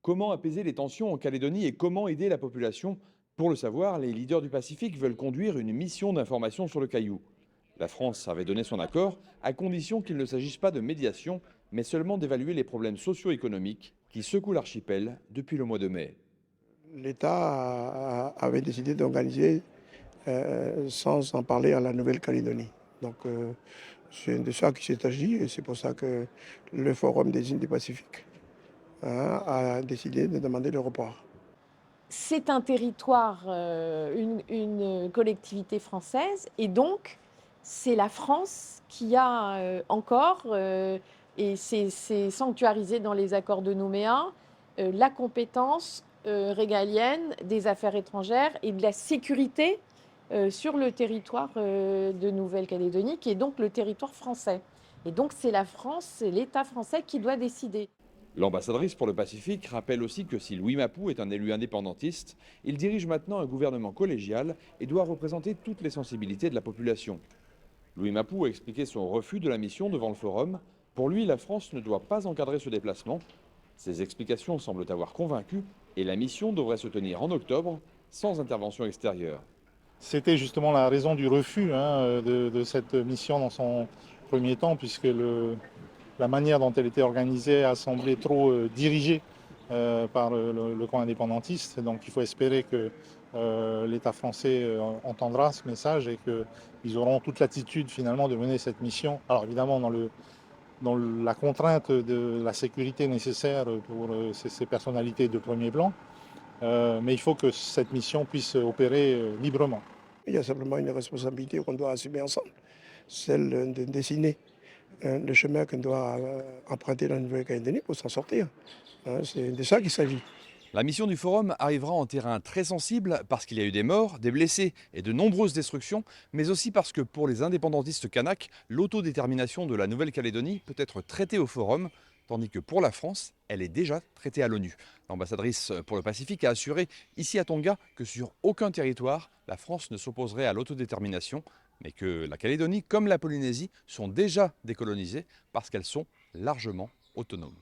Comment apaiser les tensions en Calédonie et comment aider la population? Pour le savoir, les leaders du Pacifique veulent conduire une mission d'information sur le Caillou. La France avait donné son accord à condition qu'il ne s'agisse pas de médiation, mais seulement d'évaluer les problèmes socio-économiques qui secouent l'archipel depuis le mois de mai. L'État avait décidé d'organiser sans en parler à la Nouvelle-Calédonie. Donc c'est de ça qu'il s'est agi et c'est pour ça que le Forum des îles du Pacifique a décidé de demander le report. C'est un territoire, une collectivité française et donc c'est la France qui a encore, et c'est sanctuarisé dans les accords de Nouméa, la compétence régalienne des affaires étrangères et de la sécurité sur le territoire de Nouvelle-Calédonie, qui est donc le territoire français. Et donc c'est la France, c'est l'État français qui doit décider. L'ambassadrice pour le Pacifique rappelle aussi que si Louis Mapou est un élu indépendantiste, il dirige maintenant un gouvernement collégial et doit représenter toutes les sensibilités de la population. Louis Mapou a expliqué son refus de la mission devant le forum. Pour lui, la France ne doit pas encadrer ce déplacement. Ces explications semblent avoir convaincu et la mission devrait se tenir en octobre sans intervention extérieure. C'était justement la raison du refus de cette mission dans son premier temps, puisque la manière dont elle était organisée a semblé trop dirigée par le camp indépendantiste. Donc il faut espérer que l'État français entendra ce message et qu'ils auront toute l'attitude finalement de mener cette mission. Alors évidemment dans la contrainte de la sécurité nécessaire pour ces personnalités de premier plan, mais il faut que cette mission puisse opérer librement. Il y a simplement une responsabilité qu'on doit assumer ensemble, celle de dessiner le chemin qu'on doit emprunter la Nouvelle-Calédonie pour s'en sortir. C'est de ça qu'il s'agit. La mission du forum arrivera en terrain très sensible parce qu'il y a eu des morts, des blessés et de nombreuses destructions, mais aussi parce que pour les indépendantistes kanaks, l'autodétermination de la Nouvelle-Calédonie peut être traitée au forum, tandis que pour la France, elle est déjà traitée à l'ONU. L'ambassadrice pour le Pacifique a assuré ici à Tonga que sur aucun territoire, la France ne s'opposerait à l'autodétermination, mais que la Calédonie comme la Polynésie sont déjà décolonisées parce qu'elles sont largement autonomes.